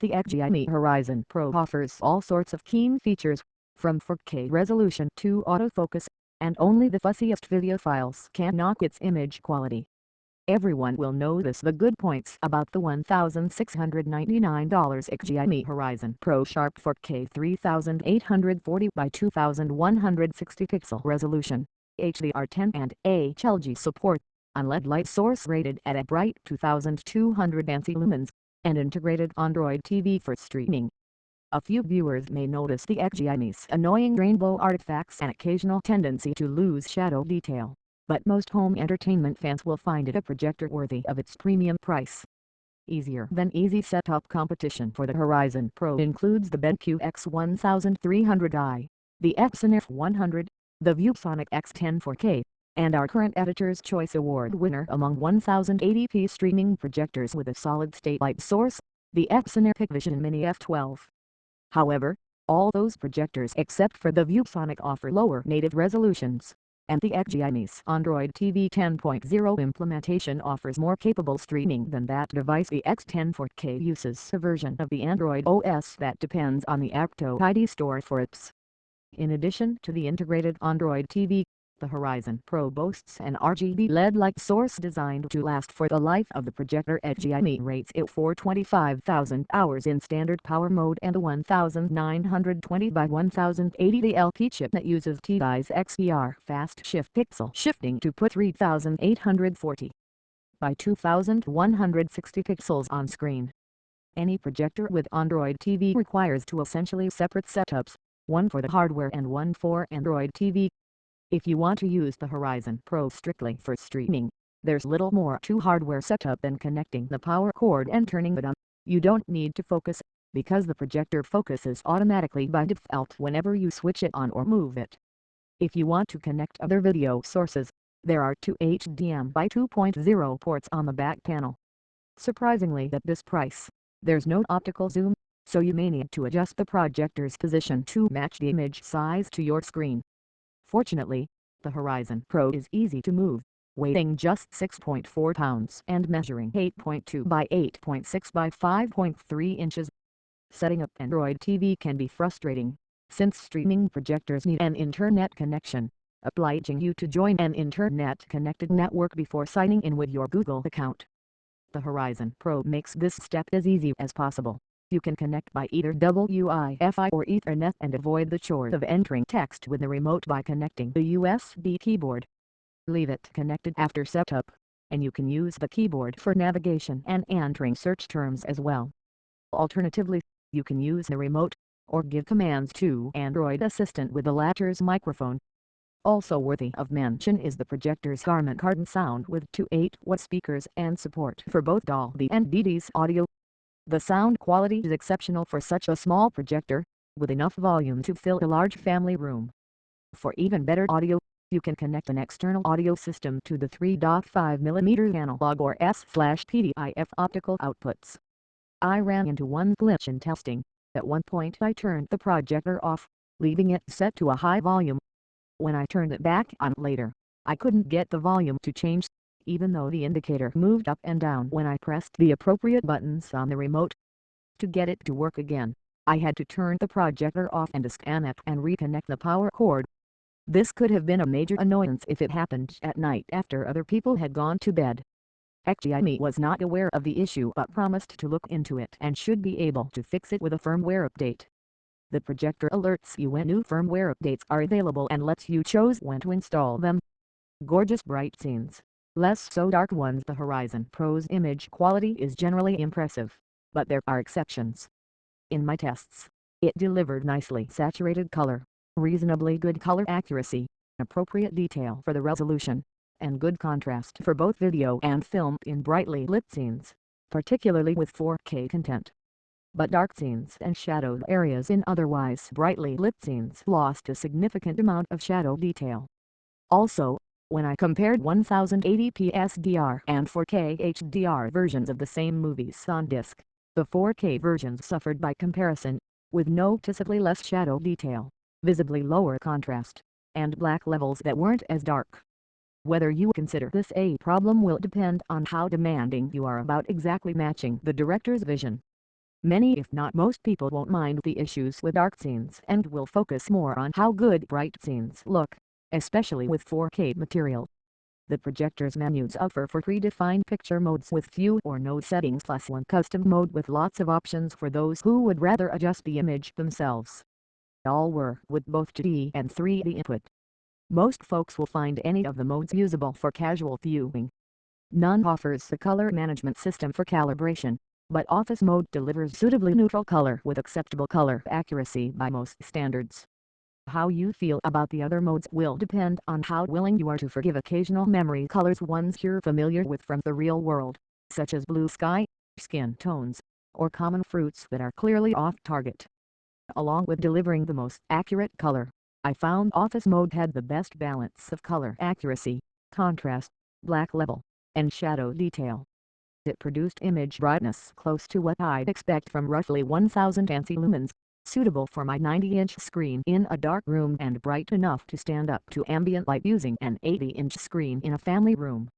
The Xgimi Horizon Pro offers all sorts of keen features, from 4K resolution to autofocus, and only the fussiest videophiles can knock its image quality. Everyone will notice the good points about the $1,699 Xgimi Horizon Pro Sharp 4K 3840 by 2160 pixel resolution, HDR10 and HLG support, on LED light source rated at a bright 2200 ANSI lumens, and integrated Android TV for streaming. A few viewers may notice the Xgimi's annoying rainbow artifacts and occasional tendency to lose shadow detail, but most home entertainment fans will find it a projector worthy of its premium price. Easier than easy setup competition for the Horizon Pro includes the BenQ X1300i, the Xnf 100, the ViewSonic X10 4K, and our current Editor's Choice Award winner among 1080p streaming projectors with a solid-state light source, the Xnf Hikvision Mini F12. However, all those projectors except for the ViewSonic offer lower native resolutions, and the Xgimi's Android TV 10.0 implementation offers more capable streaming than that device. The X10 4K uses a version of the Android OS that depends on the Acto ID store for apps. In addition to the integrated Android TV, the Horizon Pro boasts an RGB LED light source designed to last for the life of the projector. Xgimi rates it for 25,000 hours in standard power mode, and the 1920 by 1080 LP chip that uses TI's XDR fast shift pixel shifting to put 3840 by 2160 pixels on screen. Any projector with Android TV requires two essentially separate setups, one for the hardware and one for Android TV. If you want to use the Horizon Pro strictly for streaming, there's little more to hardware setup than connecting the power cord and turning it on. You don't need to focus, because the projector focuses automatically by default whenever you switch it on or move it. If you want to connect other video sources, there are two HDMI 2.0 ports on the back panel. Surprisingly, at this price, there's no optical zoom, so you may need to adjust the projector's position to match the image size to your screen. Fortunately, the Horizon Pro is easy to move, weighing just 6.4 pounds and measuring 8.2 by 8.6 by 5.3 inches. Setting up Android TV can be frustrating, since streaming projectors need an internet connection, obliging you to join an internet-connected network before signing in with your Google account. The Horizon Pro makes this step as easy as possible. You can connect by either Wi-Fi or Ethernet and avoid the chore of entering text with the remote by connecting the USB keyboard. Leave it connected after setup, and you can use the keyboard for navigation and entering search terms as well. Alternatively, you can use the remote, or give commands to Android Assistant with the latter's microphone. Also worthy of mention is the projector's Garmin Cardan sound with two 8-watt speakers and support for both Dolby and DD's audio. The sound quality is exceptional for such a small projector, with enough volume to fill a large family room. For even better audio, you can connect an external audio system to the 3.5mm analog or S/PDIF optical outputs. I ran into one glitch in testing. At one point I turned the projector off, leaving it set to a high volume. When I turned it back on later, I couldn't get the volume to change, even though the indicator moved up and down when I pressed the appropriate buttons on the remote. To get it to work again, I had to turn the projector off and scan it and reconnect the power cord. This could have been a major annoyance if it happened at night after other people had gone to bed. Xgimi was not aware of the issue but promised to look into it and should be able to fix it with a firmware update. The projector alerts you when new firmware updates are available and lets you choose when to install them. Gorgeous bright scenes, less so dark ones. The Horizon Pro's image quality is generally impressive, but there are exceptions. In my tests, it delivered nicely saturated color, reasonably good color accuracy, appropriate detail for the resolution, and good contrast for both video and film in brightly lit scenes, particularly with 4K content. But dark scenes and shadowed areas in otherwise brightly lit scenes lost a significant amount of shadow detail. Also, when I compared 1080p SDR and 4K HDR versions of the same movies on disc, the 4K versions suffered by comparison, with noticeably less shadow detail, visibly lower contrast, and black levels that weren't as dark. Whether you consider this a problem will depend on how demanding you are about exactly matching the director's vision. Many if not most people won't mind the issues with dark scenes and will focus more on how good bright scenes look, especially with 4K material. The projector's menus offer for predefined picture modes with few or no settings plus one custom mode with lots of options for those who would rather adjust the image themselves. All work with both 2D and 3D input. Most folks will find any of the modes usable for casual viewing. None offers the color management system for calibration, but Office Mode delivers suitably neutral color with acceptable color accuracy by most standards. How you feel about the other modes will depend on how willing you are to forgive occasional memory colors ones you're familiar with from the real world, such as blue sky, skin tones, or common fruits that are clearly off target. Along with delivering the most accurate color, I found Office Mode had the best balance of color accuracy, contrast, black level, and shadow detail. It produced image brightness close to what I'd expect from roughly 1000 ANSI lumens, suitable for my 90-inch screen in a dark room and bright enough to stand up to ambient light using an 80-inch screen in a family room.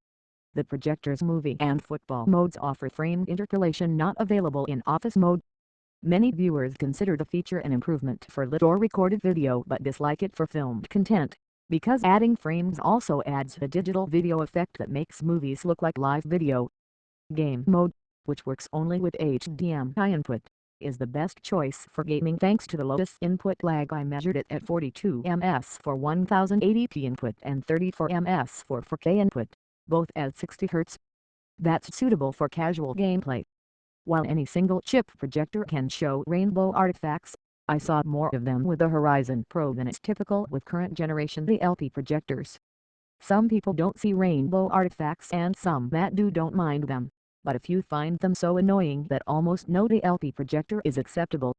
The projector's movie and football modes offer frame interpolation not available in Office Mode. Many viewers consider the feature an improvement for lit or recorded video but dislike it for filmed content, because adding frames also adds the digital video effect that makes movies look like live video. Game Mode, which works only with HDMI input, is the best choice for gaming thanks to the lowest input lag. I measured it at 42 ms for 1080p input and 34 ms for 4K input, both at 60 Hz. That's suitable for casual gameplay. While any single chip projector can show rainbow artifacts, I saw more of them with the Horizon Pro than is typical with current generation DLP projectors. Some people don't see rainbow artifacts and some that do don't mind them, but if you find them so annoying that almost no DLP projector is acceptable.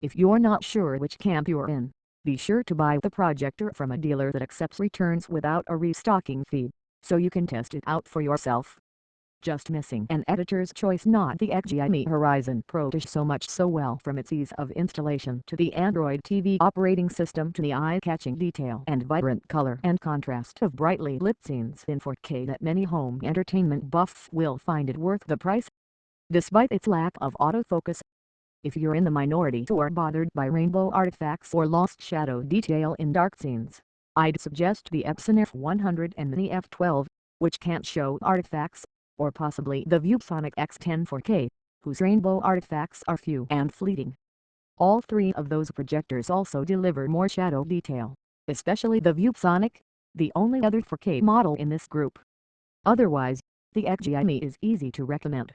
If you're not sure which camp you're in, be sure to buy the projector from a dealer that accepts returns without a restocking fee, so you can test it out for yourself. Just missing an editor's choice, not the Xgimi Horizon Pro does so much so well, from its ease of installation to the Android TV operating system to the eye-catching detail and vibrant color and contrast of brightly lit scenes in 4K that many home entertainment buffs will find it worth the price, despite its lack of autofocus. If you're in the minority or bothered by rainbow artifacts or lost shadow detail in dark scenes, I'd suggest the Epson F100 and the F12, which can't show artifacts, or possibly the ViewSonic X10 4K, whose rainbow artifacts are few and fleeting. All three of those projectors also deliver more shadow detail, especially the ViewSonic, the only other 4K model in this group. Otherwise, the Xgimi is easy to recommend.